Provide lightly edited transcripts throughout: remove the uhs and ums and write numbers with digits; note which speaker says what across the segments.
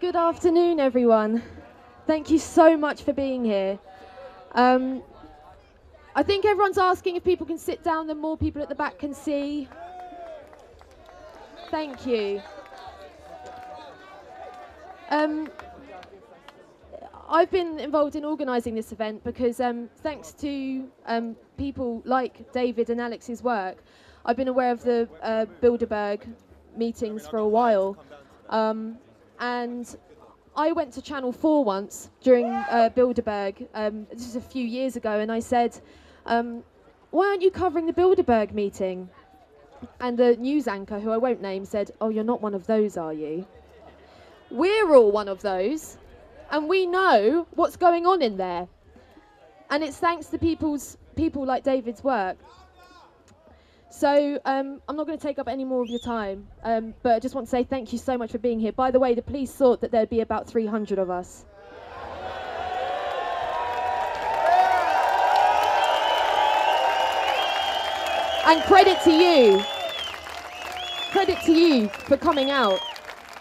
Speaker 1: Good afternoon, everyone. Thank you so much for being here. I think everyone's asking if people can sit down, then more people at the back can see. Thank you. I've been involved in organising this event because thanks to people like David and Alex's work, I've been aware of the Bilderberg meetings for a while. And I went to Channel 4 once during Bilderberg, this is a few years ago, and I said, why aren't you covering the Bilderberg meeting? And the news anchor, who I won't name, said, oh, you're not one of those, are you? We're all one of those, and we know what's going on in there. And it's thanks to people like David's work. So I'm not going to take up any more of your time, but I just want to say thank you so much for being here. By the way, the police thought that there'd be about 300 of us. And credit to you for coming out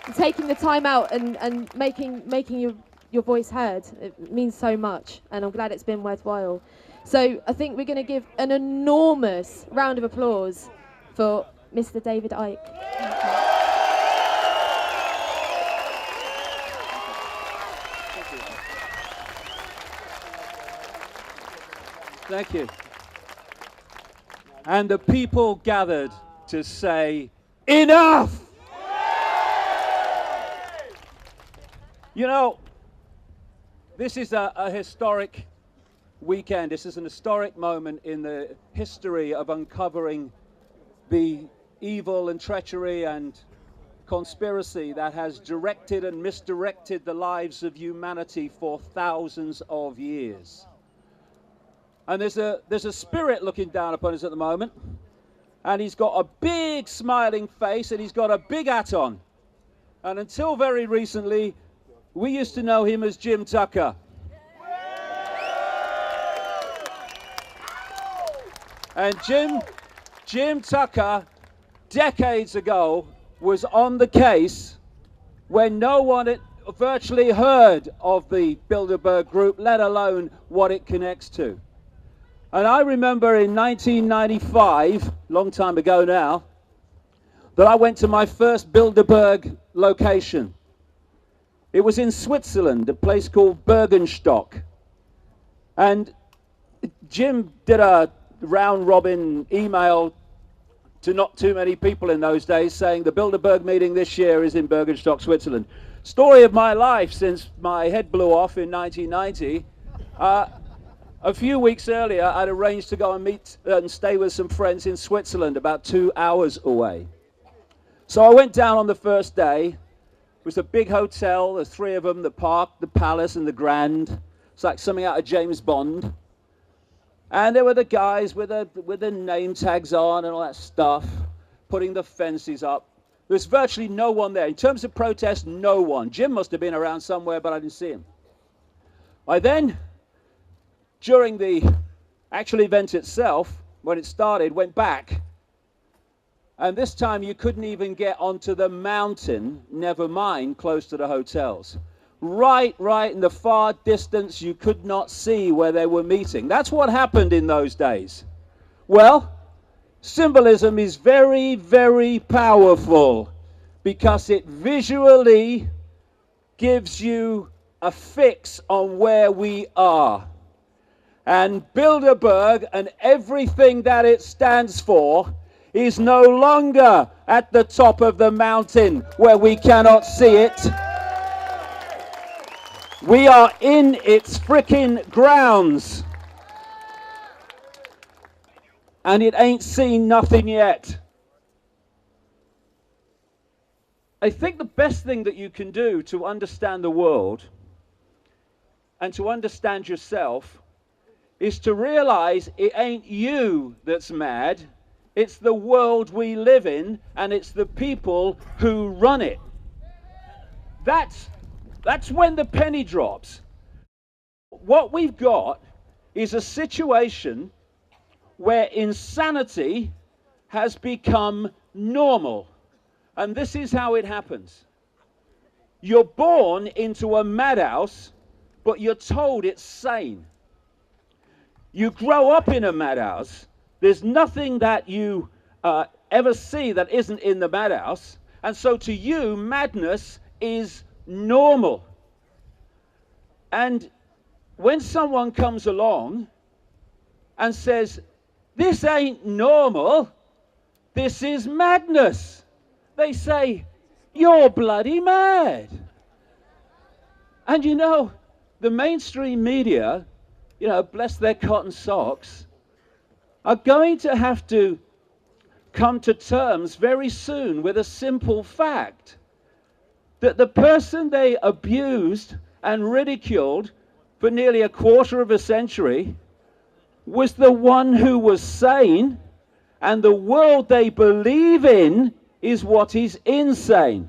Speaker 1: and taking the time out and making your voice heard. It means so much, and I'm glad it's been worthwhile. So I think we're going to give an enormous round of applause for Mr. David Icke.
Speaker 2: Thank you. And the people gathered to say, enough! You know, this is a historic weekend. This is an historic moment in the history of uncovering the evil and treachery and conspiracy that has directed and misdirected the lives of humanity for thousands of years. And there's a spirit looking down upon us at the moment, and he's got a big smiling face and he's got a big hat on. And until very recently, we used to know him as Jim Tucker. And Jim Tucker, decades ago, was on the case when no one had virtually heard of the Bilderberg group, let alone what it connects to. And I remember in 1995, long time ago now, that I went to my first Bilderberg location. It was in Switzerland, a place called Bergenstock. And Jim did a round-robin email to not too many people in those days saying the Bilderberg meeting this year is in Bergenstock, Switzerland. Story of my life since my head blew off in 1990. A few weeks earlier, I'd arranged to go and meet and stay with some friends in Switzerland about 2 hours away. So I went down on the first day. It was a big hotel, there's three of them, the Park, the Palace, and the Grand. It's like something out of James Bond. And there were the guys with the name tags on and all that stuff, putting the fences up. There was virtually no one there. In terms of protest, no one. Jim must have been around somewhere, but I didn't see him. I then, during the actual event itself, when it started, went back. And this time you couldn't even get onto the mountain, never mind close to the hotels. Right in the far distance, you could not see where they were meeting. That's what happened in those days. Well, symbolism is very, very powerful because it visually gives you a fix on where we are. And Bilderberg and everything that it stands for is no longer at the top of the mountain where we cannot see it. We are in its frickin' grounds. And it ain't seen nothing yet. I think the best thing that you can do to understand the world and to understand yourself is to realize it ain't you that's mad. It's the world we live in, and it's the people who run it. That's when the penny drops. What we've got is a situation where insanity has become normal. And this is how it happens. You're born into a madhouse, but you're told it's sane. You grow up in a madhouse. There's nothing that you ever see that isn't in the madhouse. And so to you, madness is normal. And when someone comes along and says, this ain't normal, this is madness, they say, you're bloody mad. And you know, the mainstream media, you know, bless their cotton socks, are going to have to come to terms very soon with a simple fact that the person they abused and ridiculed for nearly a quarter of a century was the one who was sane, and the world they believe in is what is insane.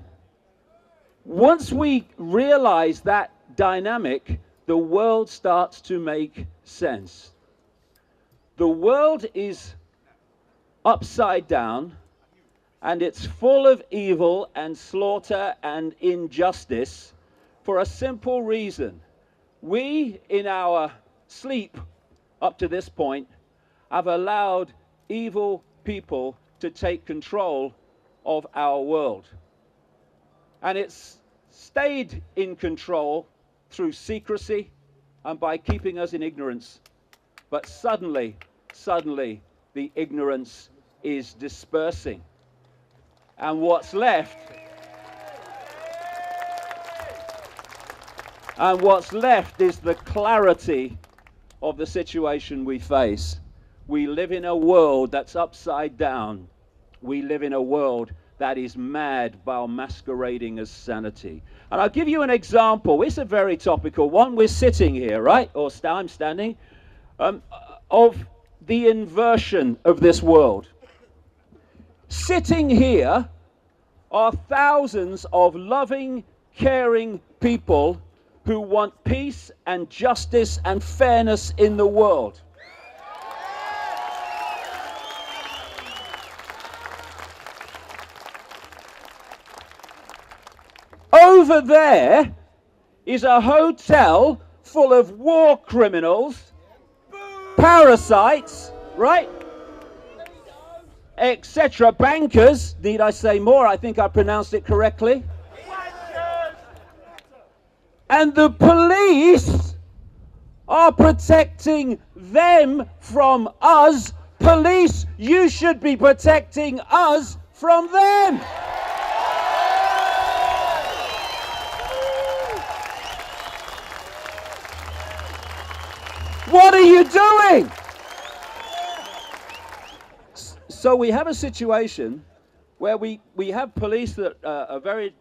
Speaker 2: Once we realize that dynamic, the world starts to make sense. The world is upside down, and it's full of evil and slaughter and injustice for a simple reason. We, in our sleep up to this point, have allowed evil people to take control of our world. And it's stayed in control through secrecy and by keeping us in ignorance. But suddenly, the ignorance is dispersing. And what's left is the clarity of the situation we face. We live in a world that's upside down. We live in a world that is mad while masquerading as sanity. And I'll give you an example. It's a very topical one. We're sitting here, right? Or I'm standing. Of the inversion of this world. Sitting here are thousands of loving, caring people who want peace and justice and fairness in the world. Over there is a hotel full of war criminals, parasites, right? Etc. Bankers, need I say more? I think I pronounced it correctly. And the police are protecting them from us. Police, you should be protecting us from them. What are you doing? So we have a situation where we have police that are very,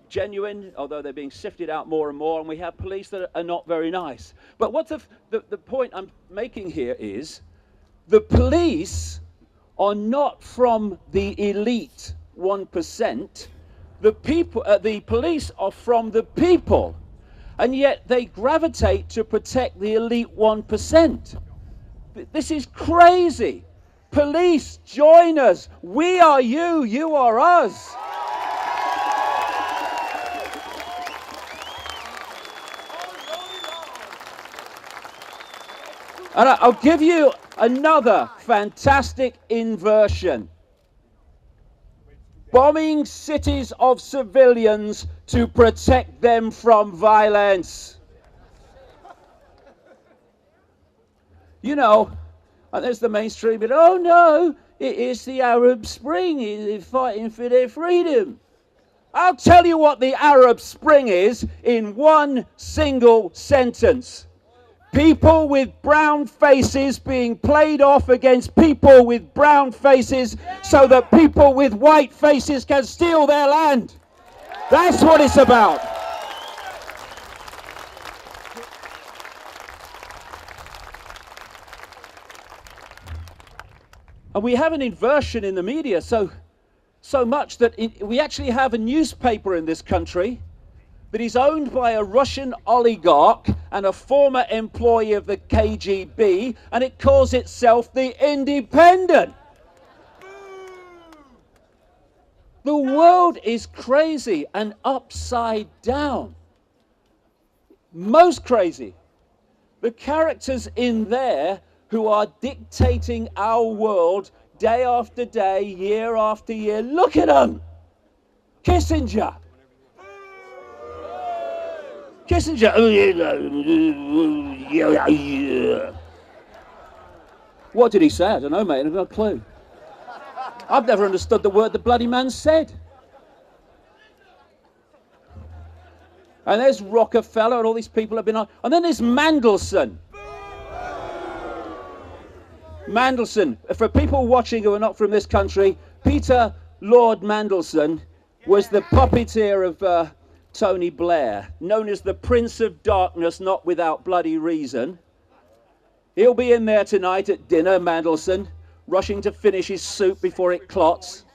Speaker 2: genuine, although they're being sifted out more and more, and we have police that are not very nice. But what the point I'm making here is, the police are not from the elite 1%. The police are from the people. And yet they gravitate to protect the elite 1%. This is crazy. Police, join us. We are you, you are us. And I'll give you another fantastic inversion. Bombing cities of civilians to protect them from violence. And there's the mainstream, but oh no, it is the Arab Spring, they're fighting for their freedom. I'll tell you what the Arab Spring is in one single sentence. People with brown faces being played off against people with brown faces so that people with white faces can steal their land. That's what it's about. And we have an inversion in the media so much that we actually have a newspaper in this country that is owned by a Russian oligarch and a former employee of the KGB, and it calls itself The Independent. The world is crazy and upside down. Most crazy. The characters in there who are dictating our world day after day, year after year. Look at them. Kissinger. What did he say? I don't know, mate. I've got a clue. I've never understood the word the bloody man said. And there's Rockefeller and all these people have been on. And then there's Mandelson. Mandelson. For people watching who are not from this country, Peter Lord Mandelson was the puppeteer of Tony Blair, known as the Prince of Darkness, not without bloody reason. He'll be in there tonight at dinner, Mandelson, rushing to finish his soup before it clots.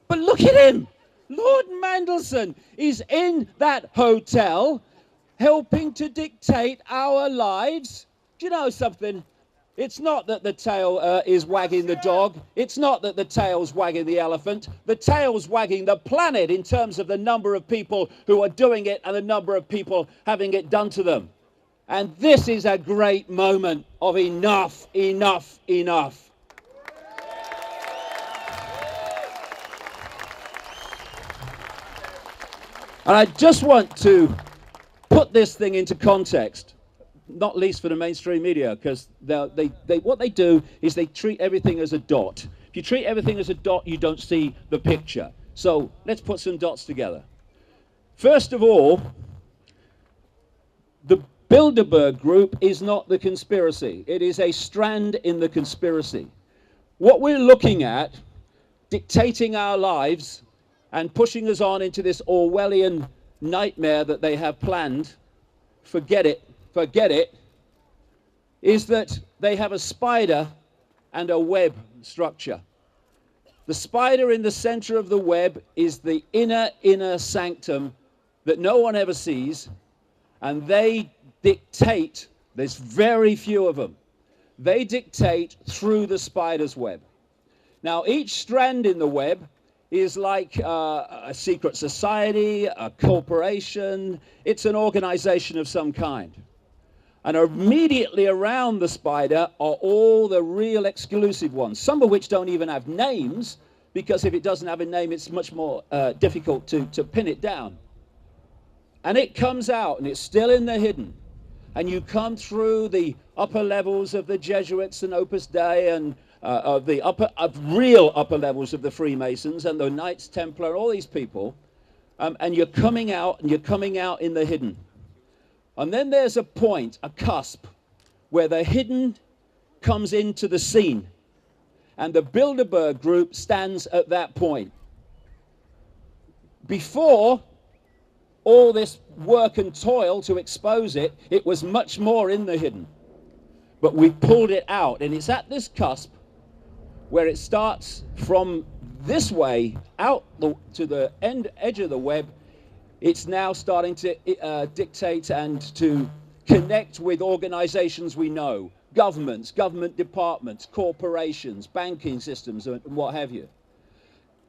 Speaker 2: But look at him! Lord Mandelson is in that hotel helping to dictate our lives. Do you know something? It's not that the tail is wagging the dog. It's not that the tail's wagging the elephant. The tail's wagging the planet in terms of the number of people who are doing it and the number of people having it done to them. And this is a great moment of enough, enough, enough. And I just want to put this thing into context, not least for the mainstream media, because what they do is they treat everything as a dot. If you treat everything as a dot, you don't see the picture. So let's put some dots together. First of all, the Bilderberg Group is not the conspiracy. It is a strand in the conspiracy. What we're looking at, dictating our lives and pushing us on into this Orwellian nightmare that they have planned, forget it, is that they have a spider and a web structure. The spider in the center of the web is the inner sanctum that no one ever sees, and they dictate, there's very few of them, they dictate through the spider's web. Now each strand in the web is like a secret society, a corporation. It's an organization of some kind. And immediately around the spider are all the real exclusive ones, some of which don't even have names, because if it doesn't have a name, it's much more difficult to pin it down. And it comes out, and it's still in the hidden. And you come through the upper levels of the Jesuits and Opus Dei and of the real upper levels of the Freemasons and the Knights Templar and all these people, and you're coming out in the hidden. And then there's a point, a cusp, where the hidden comes into the scene, and the Bilderberg Group stands at that point. Before all this work and toil to expose it, it was much more in the hidden. But we pulled it out, and it's at this cusp where it starts from this way out to the edge of the web. It's now starting to dictate and to connect with organizations we know, governments, government departments, corporations, banking systems, and what have you.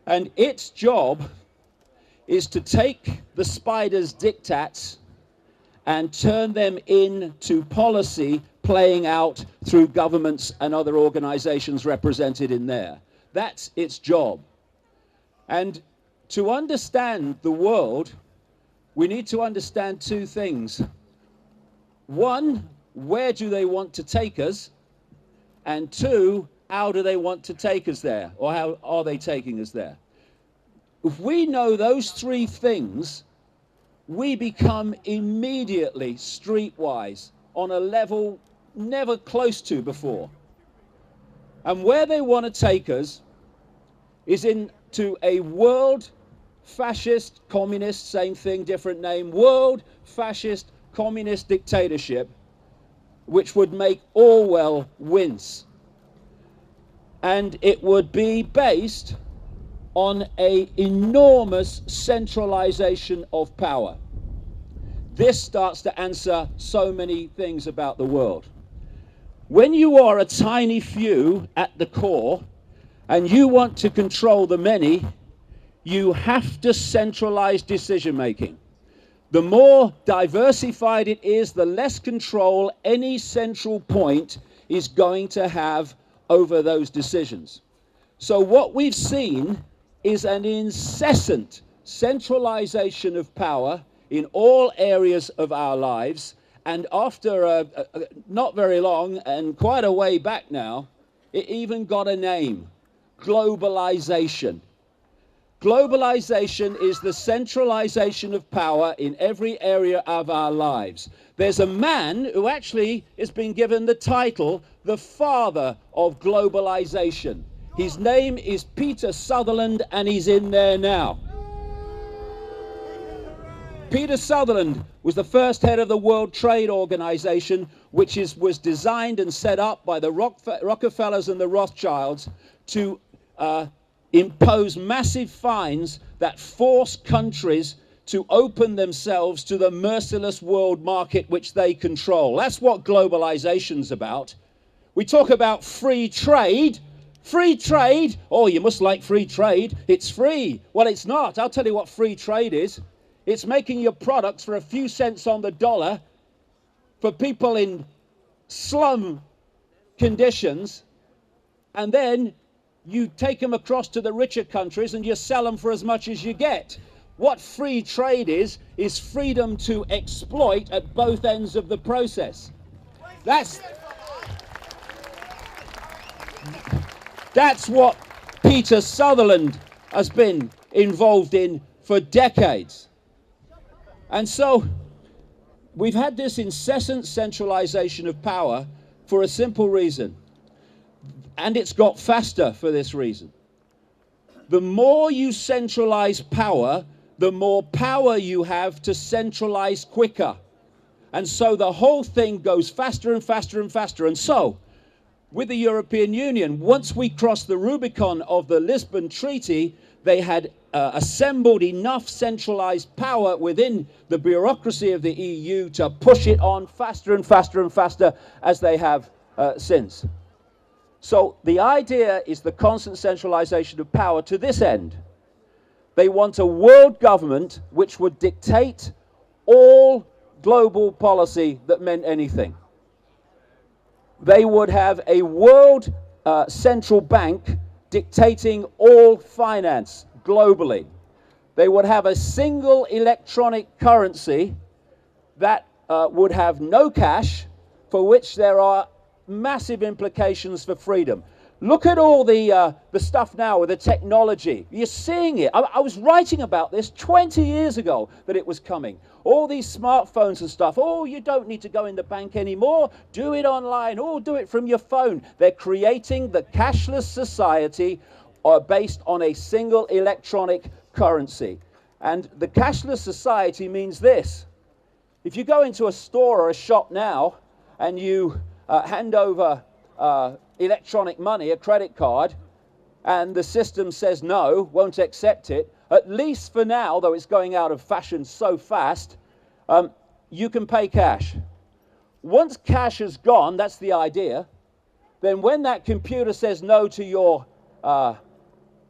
Speaker 2: And its job is to take the spider's diktats and turn them into policy playing out through governments and other organizations represented in there. That's its job. And to understand the world, we need to understand two things. One, where do they want to take us? And two, how do they want to take us there? Or how are they taking us there? If we know those three things, we become immediately streetwise on a level never close to before. And where they want to take us is into a world fascist, communist, same thing, different name, world fascist, communist dictatorship, which would make Orwell wince. And it would be based on an enormous centralization of power. This starts to answer so many things about the world. When you are a tiny few at the core and you want to control the many, you have to centralize decision making. The more diversified it is, the less control any central point is going to have over those decisions. So what we've seen is an incessant centralization of power in all areas of our lives. And after not very long, and quite a way back now, it even got a name: globalization. Globalization is the centralization of power in every area of our lives. There's a man who actually has been given the title, the father of globalization. His name is Peter Sutherland, and he's in there now. Peter Sutherland was the first head of the World Trade Organization, which was designed and set up by the Rockefellers and the Rothschilds to impose massive fines that force countries to open themselves to the merciless world market which they control. That's what globalization's about. We talk about free trade. Free trade, oh, you must like free trade. It's free. Well, it's not. I'll tell you what free trade is. It's making your products for a few cents on the dollar for people in slum conditions, and then you take them across to the richer countries and you sell them for as much as you get. What free trade is freedom to exploit at both ends of the process. That's what Peter Sutherland has been involved in for decades. And so we've had this incessant centralization of power for a simple reason. And it's got faster for this reason. The more you centralize power, the more power you have to centralize quicker. And so the whole thing goes faster and faster and faster. And so, with the European Union, once we crossed the Rubicon of the Lisbon Treaty, they had assembled enough centralized power within the bureaucracy of the EU to push it on faster and faster and faster as they have since. So the idea is the constant centralization of power to this end. They want a world government which would dictate all global policy that meant anything. They would have a world central bank dictating all finance globally. They would have a single electronic currency that would have no cash, for which there are massive implications for freedom. Look at all the stuff now with the technology. You're seeing it. I was writing about this 20 years ago that it was coming. All these smartphones and stuff. Oh, you don't need to go in the bank anymore. Do it online. Oh, do it from your phone. They're creating the cashless society based on a single electronic currency. And the cashless society means this. If you go into a store or a shop now and you hand over electronic money, a credit card, and the system says no, won't accept it, at least for now, though it's going out of fashion so fast, you can pay cash. Once cash is gone, that's the idea, then when that computer says no to your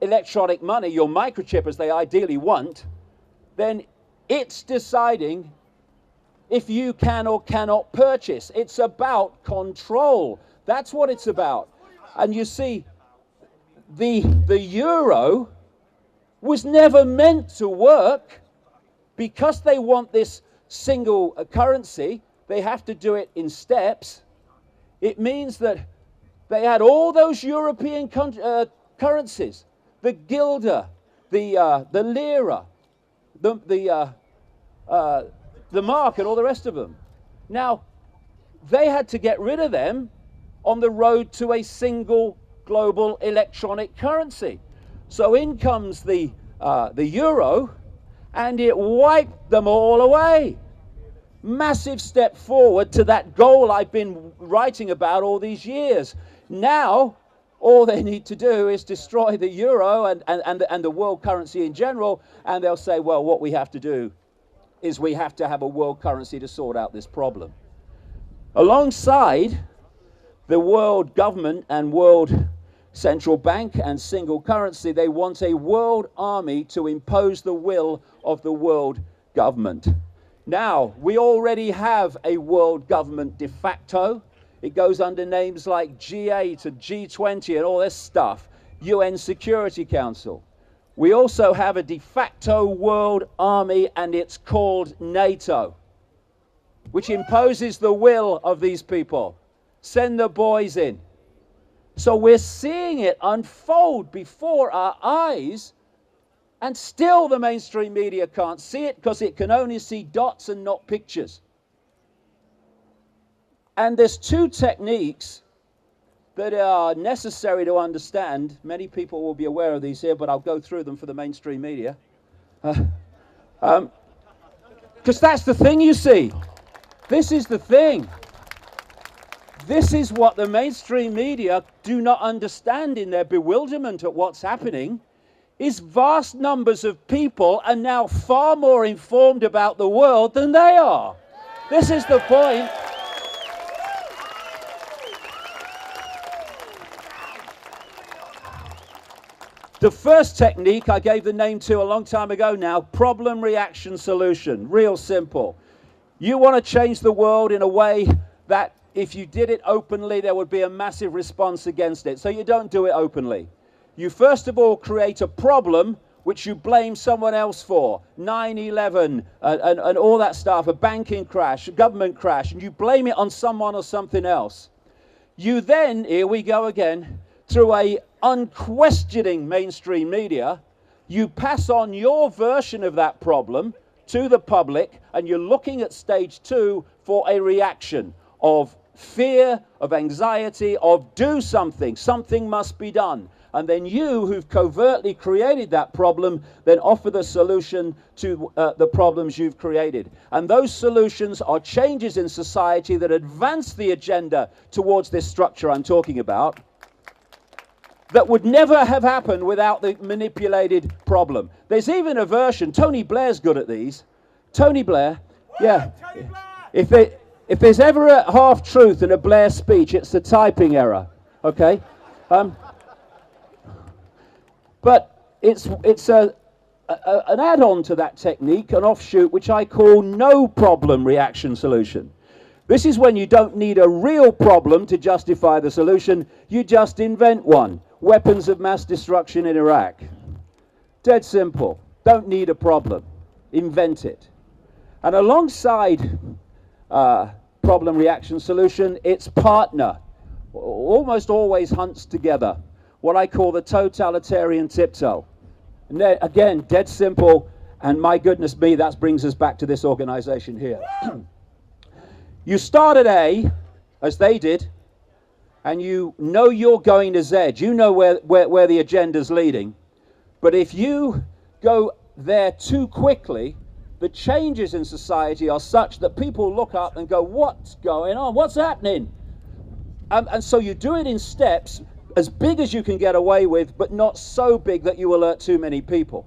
Speaker 2: electronic money, your microchip as they ideally want, then it's deciding if you can or cannot purchase. It's about control. That's what it's about. And you see, the euro was never meant to work. Because they want this single currency, they have to do it in steps. It means that they had all those European currencies, the guilder, the lira, the mark, and all the rest of them. Now, they had to get rid of them on the road to a single global electronic currency. So in comes the euro, and it wiped them all away. Massive step forward to that goal I've been writing about all these years. Now, all they need to do is destroy the euro and the world currency in general, and they'll say, well, what we have to do is we have to have a world currency to sort out this problem. Alongside, the world government and world central bank and single currency, they want a world army to impose the will of the world government. Now, we already have a world government de facto. It goes under names like G8 and G20 and all this stuff, UN Security Council. We also have a de facto world army, and it's called NATO, which imposes the will of these people. Send the boys in. So we're seeing it unfold before our eyes, and still the mainstream media can't see it because it can only see dots and not pictures. And there's two techniques that are necessary to understand. Many people will be aware of these here, but I'll go through them for the mainstream media. Because that's the thing, you see. This is the thing. This is what the mainstream media do not understand in their bewilderment at what's happening, is vast numbers of people are now far more informed about the world than they are. This is the point. The first technique I gave the name to a long time ago now, problem, reaction, solution. Real simple. You want to change the world in a way that if you did it openly, there would be a massive response against it. So you don't do it openly. You first of all create a problem which you blame someone else for. 9/11 and all that stuff, a banking crash, a government crash, and you blame it on someone or something else. You then, here we go again, through a unquestioning mainstream media, you pass on your version of that problem to the public, and you're looking at stage two for a reaction of fear, of anxiety, of do something, something must be done. And then you, who've covertly created that problem, then offer the solution to the problems you've created. And those solutions are changes in society that advance the agenda towards this structure I'm talking about, that would never have happened without the manipulated problem. There's even a version, Tony Blair's good at these. Tony Blair, yeah. If there's ever a half-truth in a Blair speech, it's the typing error, okay? But it's an add-on to that technique, an offshoot, which I call no problem reaction solution. This is when you don't need a real problem to justify the solution, you just invent one. Weapons of mass destruction in Iraq. Dead simple. Don't need a problem. Invent it. And alongside problem, reaction, solution, its partner almost always hunts together. What I call the totalitarian tiptoe. And then, again, dead simple, and my goodness me, that brings us back to this organization here. You start at A, as they did, and you know you're going to Z. You know where the agenda's leading. But if you go there too quickly, the changes in society are such that people look up and go, what's going on? What's happening? And so you do it in steps as big as you can get away with, but not so big that you alert too many people.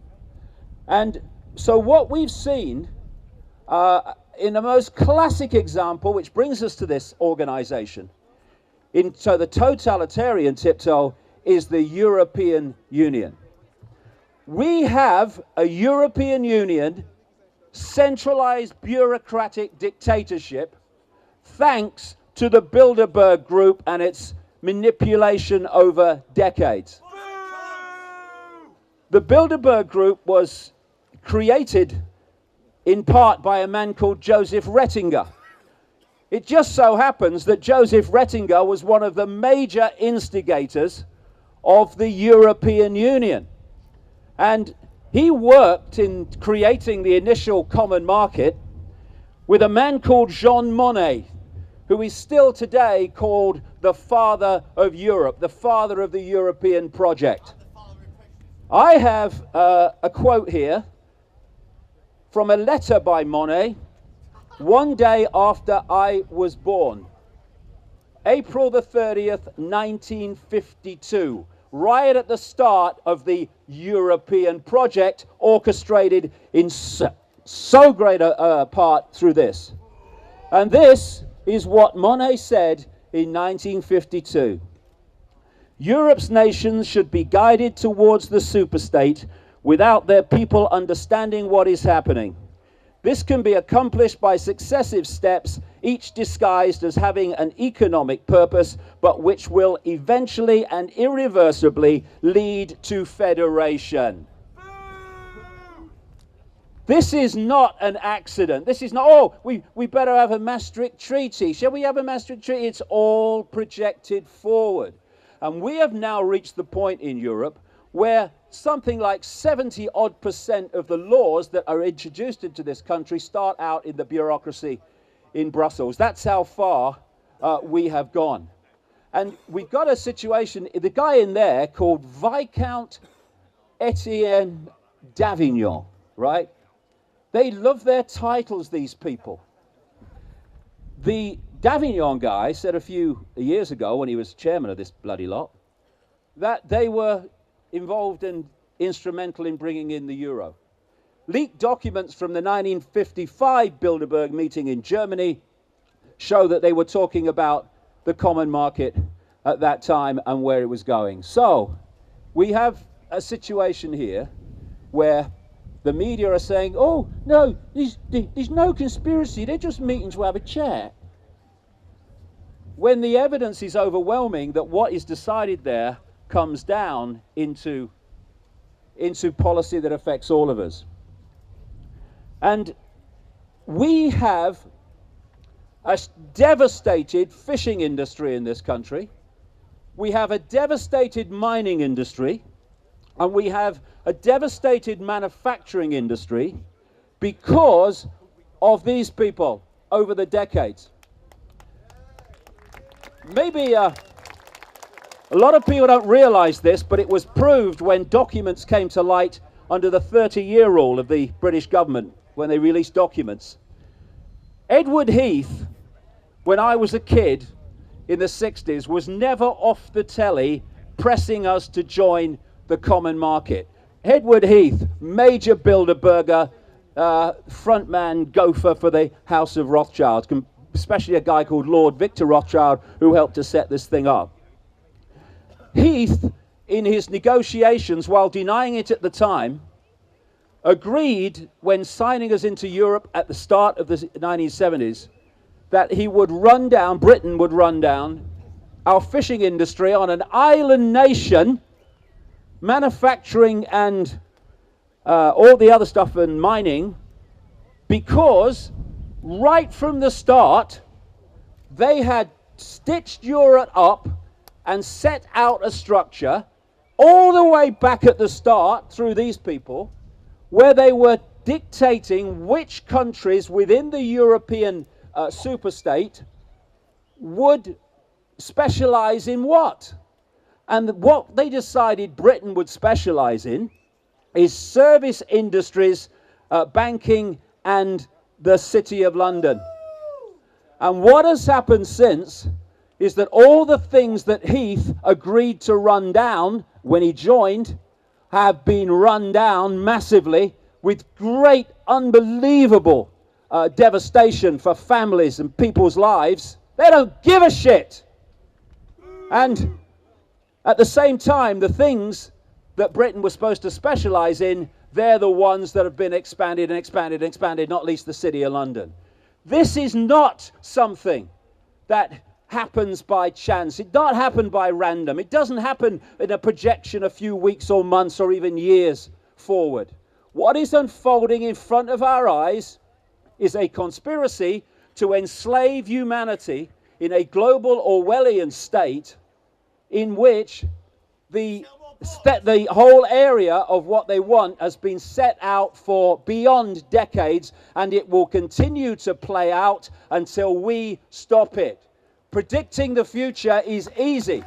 Speaker 2: And so what we've seen in the most classic example, which brings us to this organization, so the totalitarian tiptoe is the European Union. We have a European Union centralized bureaucratic dictatorship thanks to the Bilderberg Group and its manipulation over decades. The Bilderberg Group was created in part by a man called Joseph Rettinger. It just so happens that Joseph Rettinger was one of the major instigators of the European Union. And he worked in creating the initial common market with a man called Jean Monnet, who is still today called the father of Europe, the father of the European project. I have a quote here from a letter by Monnet, one day after I was born, April the 30th, 1952, right at the start of the European project, orchestrated in so great a part through this. And this is what Monnet said in 1952. Europe's nations should be guided towards the superstate without their people understanding what is happening. This can be accomplished by successive steps, each disguised as having an economic purpose, but which will eventually and irreversibly lead to federation. This is not an accident. This is not, oh, we better have a Maastricht Treaty. Shall we have a Maastricht Treaty? It's all projected forward. And we have now reached the point in Europe where something like 70% of the laws that are introduced into this country start out in the bureaucracy in Brussels. That's how far we have gone. And we've got a situation, the guy in there called Viscount Etienne d'Avignon, right? They love their titles, these people. The d'Avignon guy said a few years ago, when he was chairman of this bloody lot, that they were involved and instrumental in bringing in the euro. Leaked documents from the 1955 Bilderberg meeting in Germany show that they were talking about the common market at that time and where it was going. So we have a situation here where the media are saying, oh, no, there's no conspiracy, they're just meeting to have a chat. When the evidence is overwhelming that what is decided there comes down into policy that affects all of us. And we have a devastated fishing industry in this country. We have a devastated mining industry. And we have a devastated manufacturing industry because of these people over the decades. Maybe a lot of people don't realize this, but it was proved when documents came to light under the 30-year rule of the British government, when they released documents. Edward Heath, when I was a kid in the 60s, was never off the telly pressing us to join the common market. Edward Heath, major Bilderberger, frontman gopher for the House of Rothschild, especially a guy called Lord Victor Rothschild, who helped to set this thing up. Heath, in his negotiations, while denying it at the time, agreed when signing us into Europe at the start of the 1970s that he would run down, Britain would run down, our fishing industry on an island nation, manufacturing and all the other stuff and mining, because right from the start they had stitched Europe up and set out a structure all the way back at the start through these people where they were dictating which countries within the European superstate would specialize in what. And what they decided Britain would specialize in is service industries, banking, and the City of London. And what has happened since is that all the things that Heath agreed to run down when he joined have been run down massively with great, unbelievable devastation for families and people's lives. They don't give a shit. And at the same time, the things that Britain was supposed to specialize in, they're the ones that have been expanded and expanded and expanded, not least the City of London. This is not something that happens by chance. It doesn't happen by random. It doesn't happen in a projection a few weeks or months or even years forward. What is unfolding in front of our eyes is a conspiracy to enslave humanity in a global Orwellian state in which the whole area of what they want has been set out for beyond decades, and it will continue to play out until we stop it. Predicting the future is easy.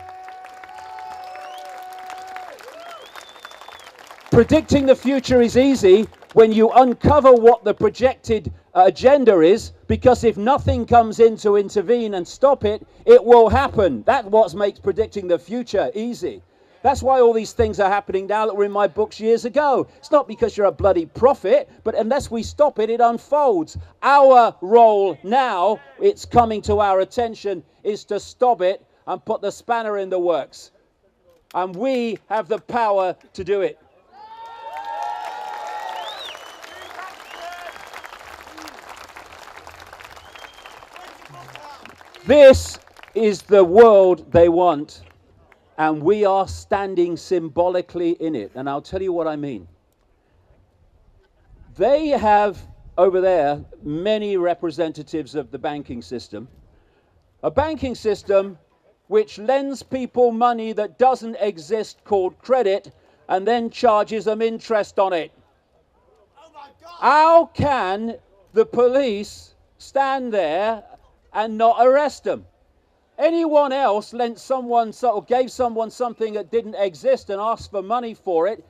Speaker 2: Predicting the future is easy when you uncover what the projected agenda is, because if nothing comes in to intervene and stop it, it will happen. That's what makes predicting the future easy. That's why all these things are happening now that were in my books years ago. It's not because you're a bloody prophet, but unless we stop it, it unfolds. Our role now, it's coming to our attention, is to stop it and put the spanner in the works. And we have the power to do it. This is the world they want, and we are standing symbolically in it. And I'll tell you what I mean. They have over there many representatives of the banking system. A banking system which lends people money that doesn't exist called credit and then charges them interest on it. How can the police stand there and not arrest them? Anyone else lent someone or gave someone something that didn't exist and asked for money for it,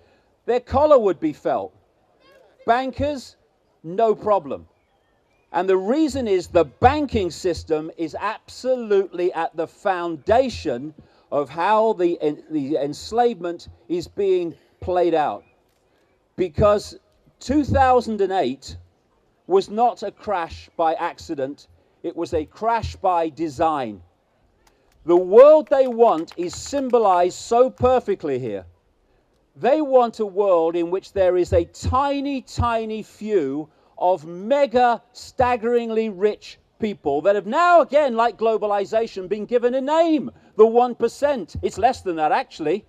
Speaker 2: their collar would be felt. Bankers, no problem. And the reason is the banking system is absolutely at the foundation of how the enslavement is being played out. Because 2008 was not a crash by accident, it was a crash by design. The world they want is symbolized so perfectly here. They want a world in which there is a tiny, tiny few of mega, staggeringly rich people that have now, again, like globalization, been given a name, the 1%. It's less than that, actually,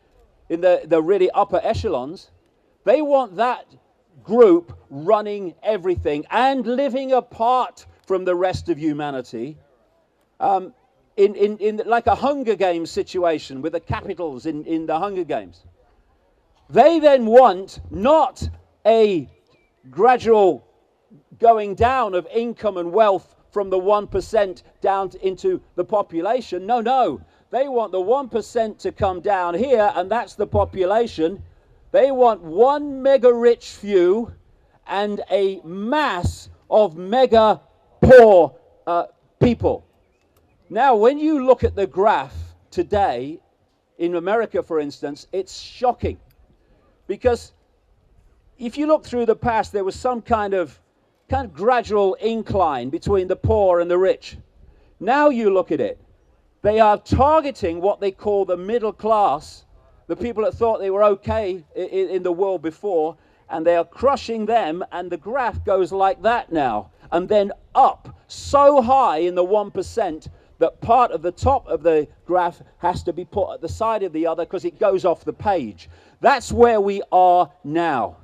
Speaker 2: in the really upper echelons. They want that group running everything and living apart from the rest of humanity. In like a Hunger Games situation with the capitals in the Hunger Games. They then want not a gradual going down of income and wealth from the 1% down into the population. No. They want the 1% to come down here, and that's the population. They want one mega rich few and a mass of mega poor people. Now, when you look at the graph today, in America, for instance, it's shocking. Because if you look through the past, there was some kind of gradual incline between the poor and the rich. Now you look at it, they are targeting what they call the middle class, the people that thought they were okay in the world before, and they are crushing them, and the graph goes like that now, and then up so high in the 1% that part of the top of the graph has to be put at the side of the other because it goes off the page. That's where we are now.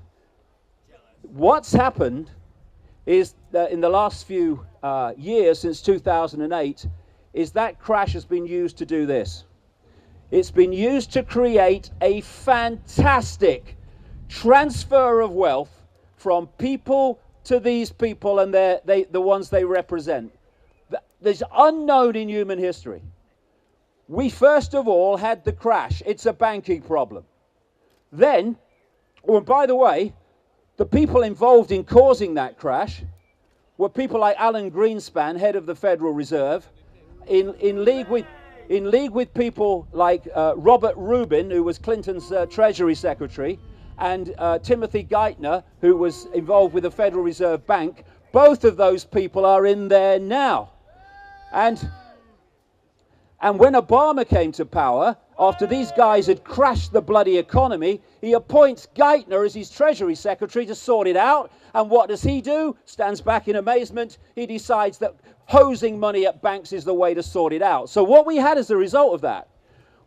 Speaker 2: What's happened is that in the last few years, since 2008, is that crash has been used to do this. It's been used to create a fantastic transfer of wealth from people to these people and the ones they represent. There's unknown in human history. We first of all had the crash. It's a banking problem. Then, oh, and by the way, the people involved in causing that crash were people like Alan Greenspan, head of the Federal Reserve, in league with people like Robert Rubin, who was Clinton's Treasury Secretary, and Timothy Geithner, who was involved with the Federal Reserve Bank. Both of those people are in there now. And when Obama came to power, after these guys had crashed the bloody economy, he appoints Geithner as his Treasury Secretary to sort it out. And what does he do? Stands back in amazement. He decides that hosing money at banks is the way to sort it out. So what we had as a result of that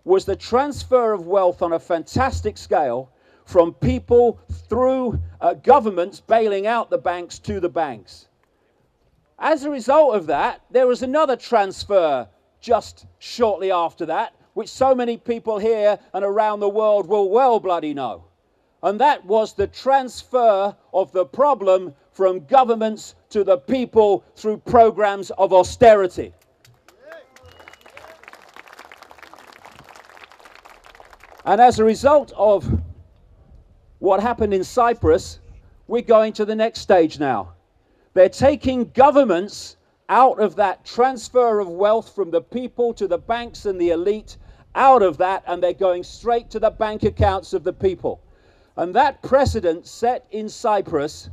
Speaker 2: was the transfer of wealth on a fantastic scale from people through governments bailing out the banks to the banks. As a result of that, there was another transfer just shortly after that, which so many people here and around the world will well bloody know. And that was the transfer of the problem from governments to the people through programs of austerity. And as a result of what happened in Cyprus, we're going to the next stage now. They're taking governments out of that transfer of wealth from the people to the banks and the elite, out of that, and they're going straight to the bank accounts of the people. And that precedent set in Cyprus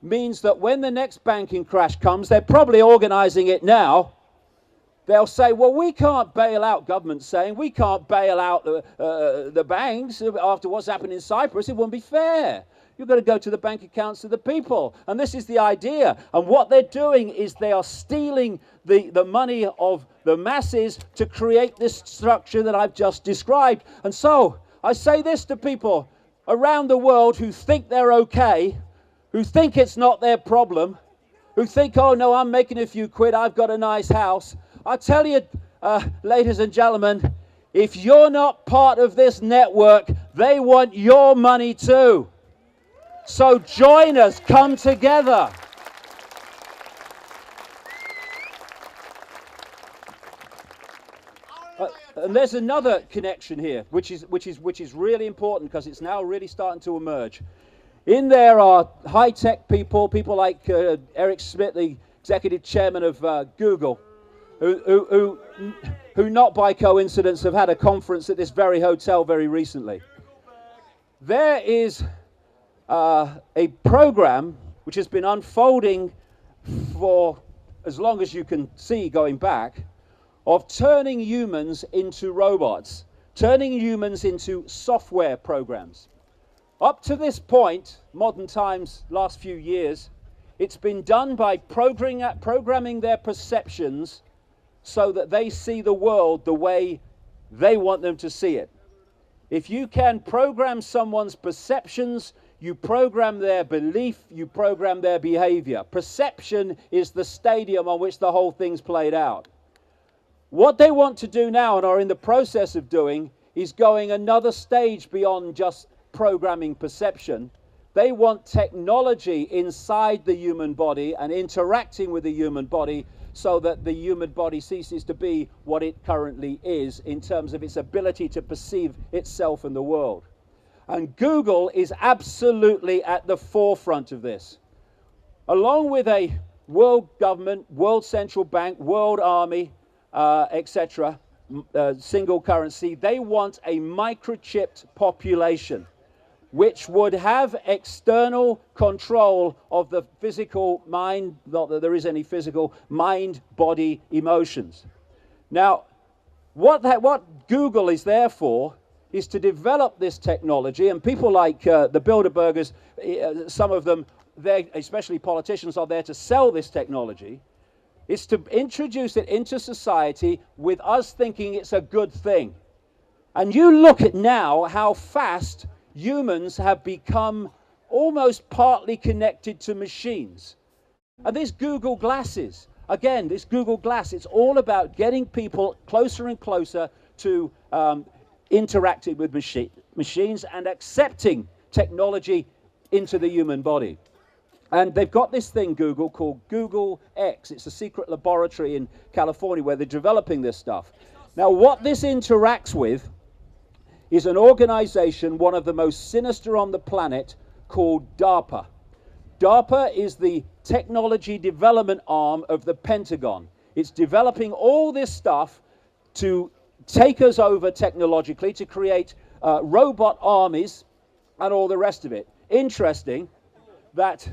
Speaker 2: means that when the next banking crash comes, they're probably organizing it now. They'll say, well, we can't bail out, government saying, we can't bail out the banks after what's happened in Cyprus. It wouldn't be fair. You've got to go to the bank accounts of the people. And this is the idea. And what they're doing is they are stealing the money of the masses to create this structure that I've just described. And so I say this to people around the world who think they're okay, who think it's not their problem, who think, oh, no, I'm making a few quid, I've got a nice house. I tell you, ladies and gentlemen, if you're not part of this network, they want your money too. So join us, come together. And there's another connection here, which is really important because it's now really starting to emerge. In there are high-tech people like Eric Schmidt, the executive chairman of Google, who not by coincidence have had a conference at this very hotel very recently. There is a program which has been unfolding for as long as you can see going back, of turning humans into robots, turning humans into software programs. Up to this point, modern times, last few years, it's been done by programming their perceptions so that they see the world the way they want them to see it. If you can program someone's perceptions, you program their belief, you program their behavior. Perception is the stadium on which the whole thing's played out. What they want to do now, and are in the process of doing, is going another stage beyond just programming perception. They want technology inside the human body and interacting with the human body so that the human body ceases to be what it currently is in terms of its ability to perceive itself and the world. And Google is absolutely at the forefront of this. Along with a world government, world central bank, world army, etc., single currency, they want a microchipped population which would have external control of the physical mind, not that there is any physical, mind, body, emotions. Now, what Google is there for is to develop this technology, and people like the Bilderbergers, some of them, especially politicians, are there to sell this technology. It's to introduce it into society with us thinking it's a good thing. And you look at now how fast humans have become almost partly connected to machines. And this Google Glasses, again, this Google Glass, it's all about getting people closer and closer to interacting with machines and accepting technology into the human body. And they've got this thing, Google, called Google X. It's a secret laboratory in California where they're developing this stuff. Now, what this interacts with is an organization, one of the most sinister on the planet, called DARPA. DARPA is the technology development arm of the Pentagon. It's developing all this stuff to take us over technologically, to create robot armies and all the rest of it. Interesting that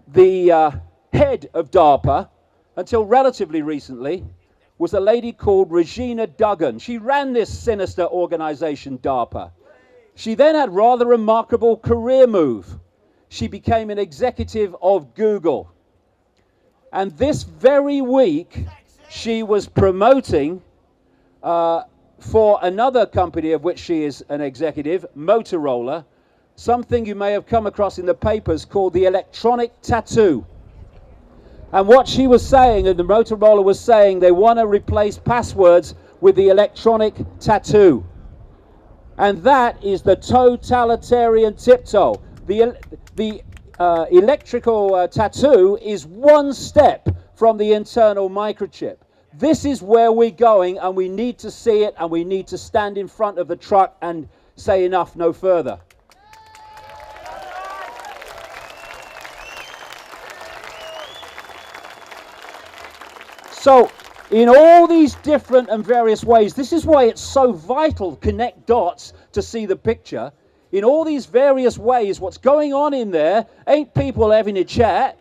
Speaker 2: the head of DARPA, until relatively recently, was a lady called Regina Duggan. She ran this sinister organization, DARPA. She then had a rather remarkable career move. She became an executive of Google. And this very week, she was promoting for another company of which she is an executive, Motorola, something you may have come across in the papers called the electronic tattoo. And what she was saying, and the Motorola was saying, they want to replace passwords with the electronic tattoo. And that is the totalitarian tiptoe. The electrical tattoo is one step from the internal microchip. This is where we're going, and we need to see it, and we need to stand in front of the truck and say enough, no further. So in all these different and various ways. This is why it's so vital to connect dots to see the picture. In all these various ways, what's going on in there ain't people having a chat.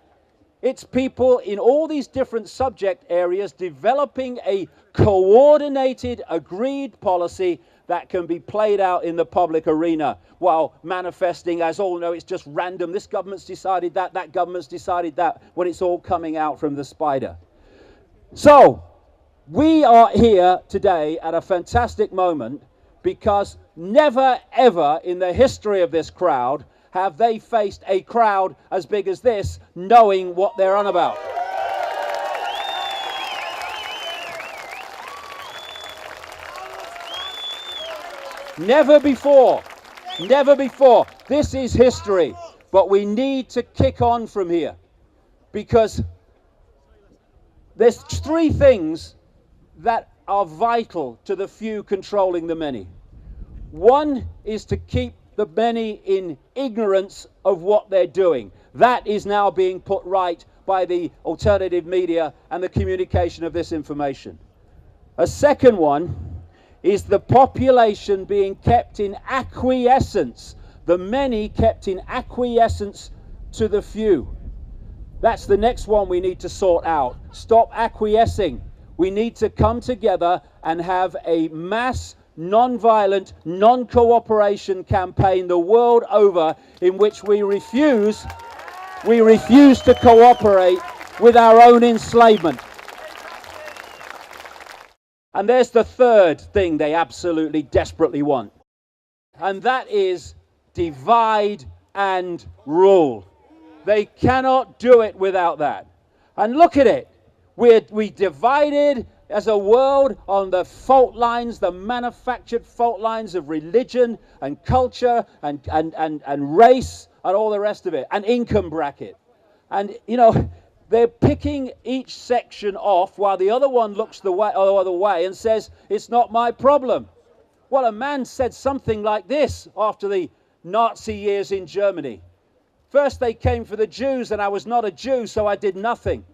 Speaker 2: It's people in all these different subject areas developing a coordinated, agreed policy that can be played out in the public arena while manifesting, as all know, it's just random. This government's decided that, that government's decided that, when it's all coming out from the spider. So, we are here today at a fantastic moment because never ever in the history of this crowd have they faced a crowd as big as this knowing what they're on about. Never before. Never before. This is history. But we need to kick on from here because there's three things that are vital to the few controlling the many. One is to keep the many in ignorance of what they're doing. That is now being put right by the alternative media and the communication of this information. A second one is the population being kept in acquiescence, the many kept in acquiescence to the few. That's the next one we need to sort out. Stop acquiescing. We need to come together and have a mass, non-violent, non-cooperation campaign the world over in which we refuse to cooperate with our own enslavement. And there's the third thing they absolutely desperately want. And that is divide and rule. They cannot do it without that. And look at it. We divided as a world on the fault lines, the manufactured fault lines of religion and culture and race and all the rest of it, and income bracket. And, you know, they're picking each section off while the other one looks the other way and says, it's not my problem. Well, a man said something like this after the Nazi years in Germany. First they came for the Jews and I was not a Jew, so I did nothing.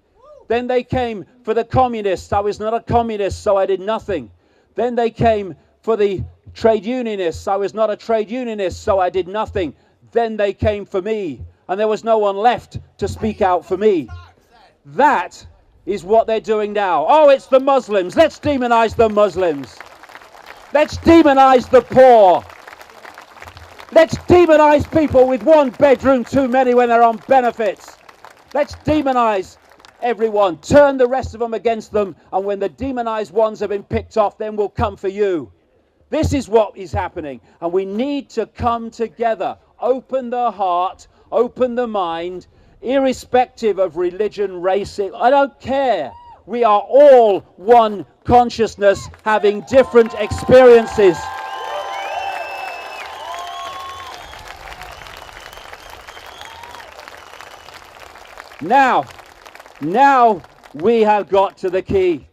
Speaker 2: Then they came for the communists. I was not a communist, so I did nothing. Then they came for the trade unionists. I was not a trade unionist, so I did nothing. Then they came for me, and there was no one left to speak out for me. That is what they're doing now. Oh, it's the Muslims. Let's demonize the Muslims. Let's demonize the poor. Let's demonize people with one bedroom too many when they're on benefits. Let's demonize everyone. Turn the rest of them against them, and when the demonized ones have been picked off, then we'll come for you. This is what is happening, and we need to come together. Open the heart, open the mind, irrespective of religion, race, I don't care. We are all one consciousness having different experiences. Now we have got to the key.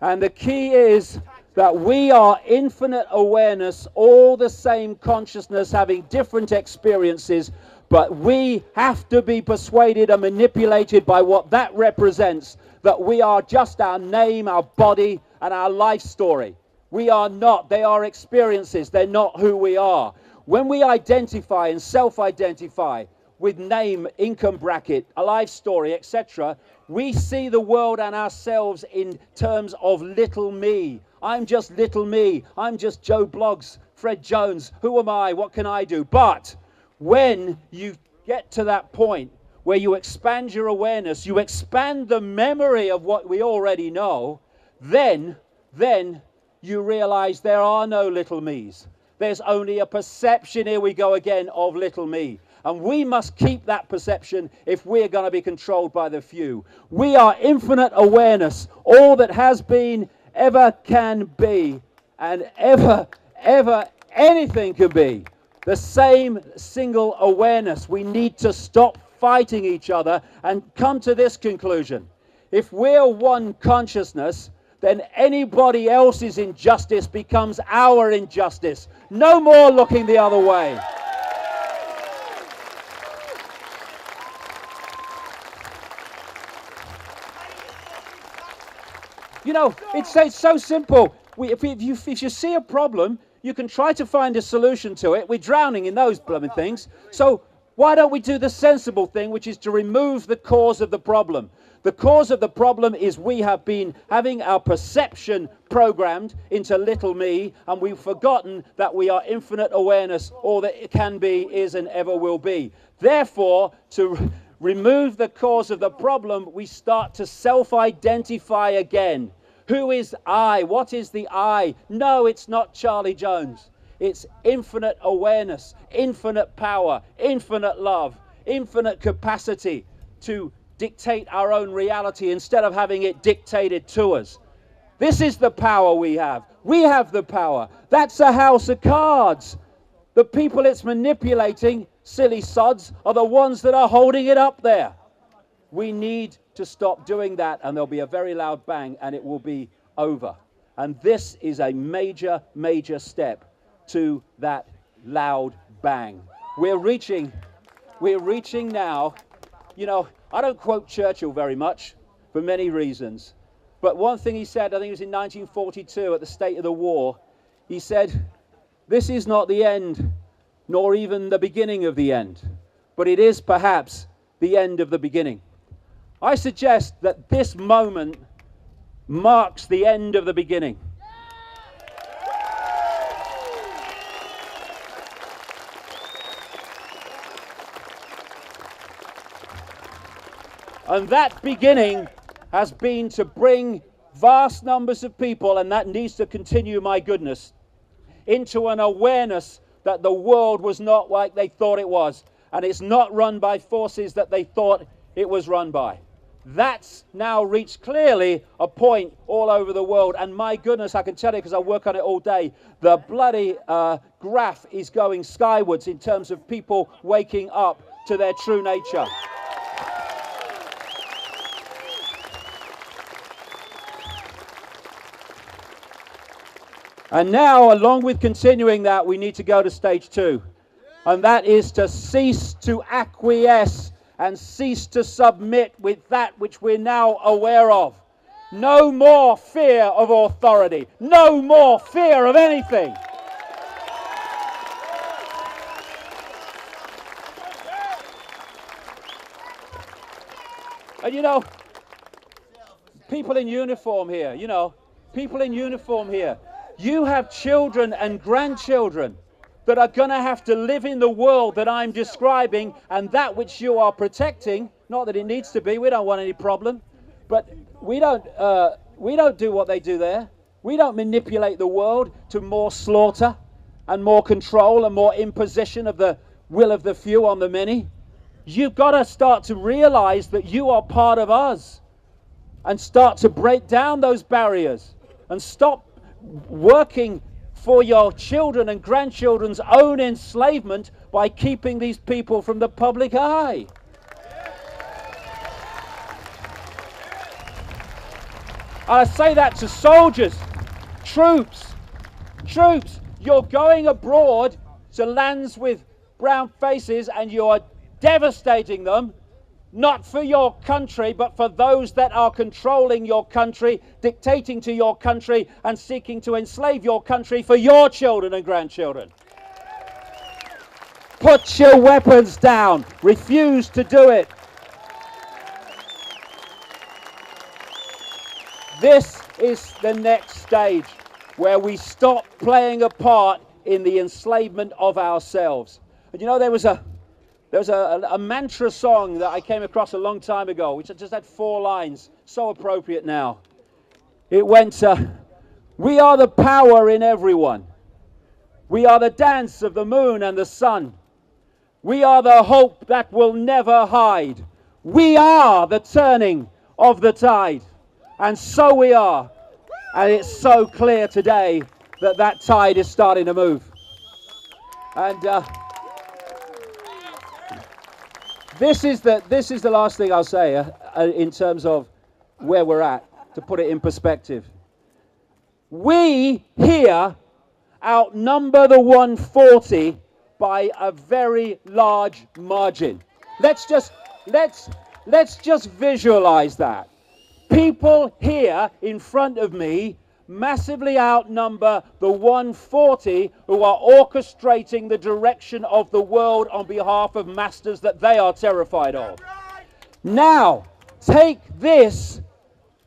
Speaker 2: And the key is that we are infinite awareness, all the same consciousness having different experiences, but we have to be persuaded and manipulated by what that represents, that we are just our name, our body, and our life story. We are not. They are experiences. They're not who we are. When we identify and self-identify with name, income bracket, a life story, etc., we see the world and ourselves in terms of little me. I'm just little me. I'm just Joe Bloggs, Fred Jones. Who am I? What can I do? But when you get to that point where you expand your awareness, you expand the memory of what we already know, then you realize there are no little me's. There's only a perception, here we go again, of little me. And we must keep that perception if we're going to be controlled by the few. We are infinite awareness, all that has been, ever can be, and ever anything can be. The same single awareness. We need to stop fighting each other and come to this conclusion. If we're one consciousness, then anybody else's injustice becomes our injustice. No more looking the other way. You know, it's so simple. If you see a problem, you can try to find a solution to it. We're drowning in those blooming things. So why don't we do the sensible thing, which is to remove the cause of the problem? The cause of the problem is we have been having our perception programmed into little me, and we've forgotten that we are infinite awareness. All that it can be, is, and ever will be. Therefore, to remove the cause of the problem, we start to self-identify again. Who is I? What is the I? No, it's not Charlie Jones. It's infinite awareness, infinite power, infinite love, infinite capacity to dictate our own reality instead of having it dictated to us. This is the power we have. We have the power. That's a house of cards. The people it's manipulating, silly sods, are the ones that are holding it up there. We need to stop doing that, and there'll be a very loud bang, and it will be over. And this is a major, major step to that loud bang. We're reaching now. You know, I don't quote Churchill very much for many reasons, but one thing he said, I think it was in 1942 at the State of the War, he said, "This is not the end, nor even the beginning of the end, but it is perhaps the end of the beginning." I suggest that this moment marks the end of the beginning. And that beginning has been to bring vast numbers of people, and that needs to continue, my goodness, into an awareness that the world was not like they thought it was, and it's not run by forces that they thought it was run by. That's now reached clearly a point all over the world, and my goodness, I can tell you because I work on it all day, the bloody graph is going skywards in terms of people waking up to their true nature. And now, along with continuing that, we need to go to stage 2. And that is to cease to acquiesce and cease to submit with that which we're now aware of. No more fear of authority. No more fear of anything. And you know, people in uniform here, you have children and grandchildren that are going to have to live in the world that I'm describing, and that which you are protecting. Not that it needs to be. We don't want any problem, but we don't do what they do there. We don't manipulate the world to more slaughter and more control and more imposition of the will of the few on the many. You've got to start to realize that you are part of us, and start to break down those barriers and stop working for your children and grandchildren's own enslavement by keeping these people from the public eye. I say that to soldiers, troops. You're going abroad to lands with brown faces and you're devastating them, not for your country, but for those that are controlling your country, dictating to your country, and seeking to enslave your country for your children and grandchildren. Put your weapons down. Refuse to do it. This is the next stage where we stop playing a part in the enslavement of ourselves. And you know, there was a mantra song that I came across a long time ago, which just had 4 lines, so appropriate now. It went, we are the power in everyone. We are the dance of the moon and the sun. We are the hope that will never hide. We are the turning of the tide. And so we are. And it's so clear today that that tide is starting to move. And this is the last thing I'll say in terms of where we're at, to put it in perspective. We here outnumber the 140 by a very large margin. Let's just visualize that. People here in front of me massively outnumber the 140 who are orchestrating the direction of the world on behalf of masters that they are terrified of. Now, take this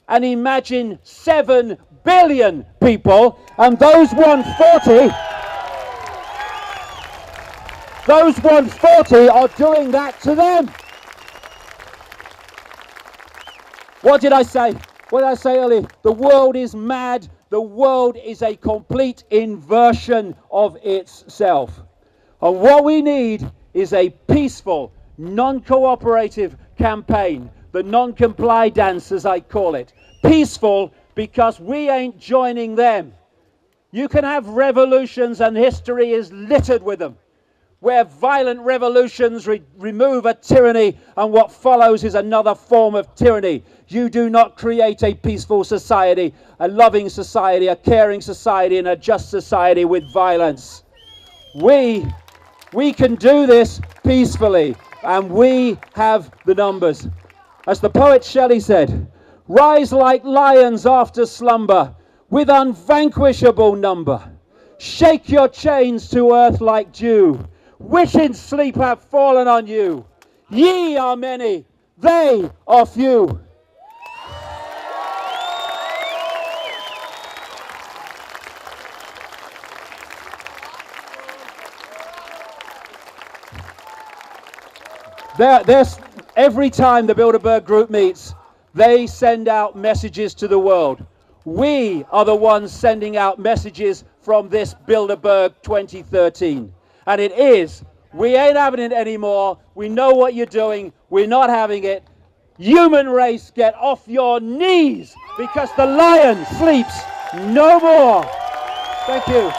Speaker 2: and imagine 7 billion people, and those 140 are doing that to them. What did I say? What did I say earlier? The world is mad. The world is a complete inversion of itself. And what we need is a peaceful, non-cooperative campaign. The non-comply dance, as I call it. Peaceful because we ain't joining them. You can have revolutions, and history is littered with them, where violent revolutions remove a tyranny, and what follows is another form of tyranny. You do not create a peaceful society, a loving society, a caring society, and a just society with violence. We can do this peacefully, and we have the numbers. As the poet Shelley said, rise like lions after slumber, with unvanquishable number. Shake your chains to earth like dew, which in sleep have fallen on you. Ye are many, they are few. Every time the Bilderberg group meets, they send out messages to the world. We are the ones sending out messages from this Bilderberg 2013. And it is, we ain't having it anymore. We know what you're doing. We're not having it. Human race, get off your knees, because the lion sleeps no more. Thank you.